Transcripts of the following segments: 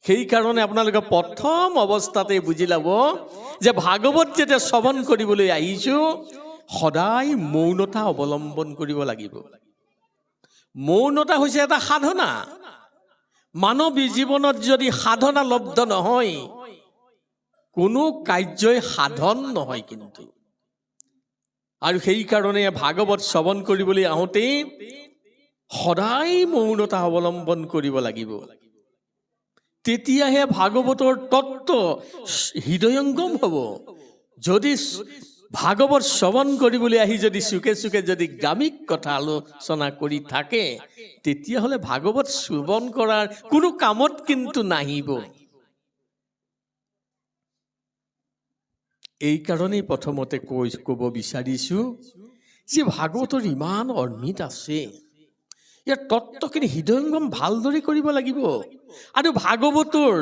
সেই কাৰণে আপোনালোকে প্ৰথম অৱস্থাতে বুজি ল'ব যে ভাগৱত যেতিয়া শ্ৰৱণ কৰিবলৈ আহিছোঁ সদায় মৌনতা অৱলম্বন কৰিব লাগিব। মৌনতা হৈছে এটা সাধনা। মানৱ জীৱনত যদি সাধনা লব্ধ নহয় কোনো কাৰ্যই সাধন নহয় কিন্তু। আৰু সেই কাৰণে ভাগৱত শ্ৰৱণ কৰিবলৈ আহোঁতে সদায় মৌনতা অৱলম্বন কৰিব লাগিব। তেতিয়াহে ভাগৱতৰ তত্ত্ব হৃদয়ংগম হ'ব। যদি ভাগৱত শ্ৰৱণ কৰিবলৈ আহি যদি চুকে চুকে যদি গামিক কথা আলোচনা কৰি থাকে তেতিয়াহ'লে ভাগৱত শ্ৰৱণ কৰাৰ কোনো কামত কিন্তু নাহিব। এই কাৰণেই প্ৰথমতে ক'ব বিচাৰিছোঁ যে ভাগৱতৰ ইমান অৰ্মিত আছে, ইয়াৰ তত্ত্বখিনি হৃদয়ংগম ভালদৰে কৰিব লাগিব। আৰু ভাগৱতৰ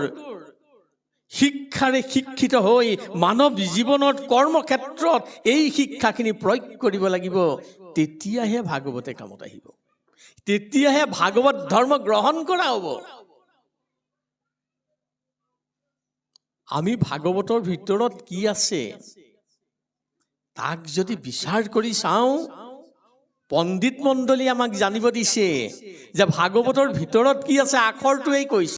শিক্ষাৰে শিক্ষিত হৈ মানৱ জীৱনত কৰ্মক্ষেত্ৰত এই শিক্ষাখিনি প্ৰয়োগ কৰিব লাগিব। তেতিয়াহে ভাগৱতে কামত আহিব, তেতিয়াহে ভাগৱত ধৰ্ম গ্ৰহণ কৰা হ'ব। আমি ভাগৱতৰ ভিতৰত কি আছে তাক যদি বিচাৰ কৰি চাওঁ, পণ্ডিত মণ্ডলী আমাক জানিব দিছে যে ভাগৱতৰ ভিতৰত কি আছে আখৰটোৱেই কৈছে।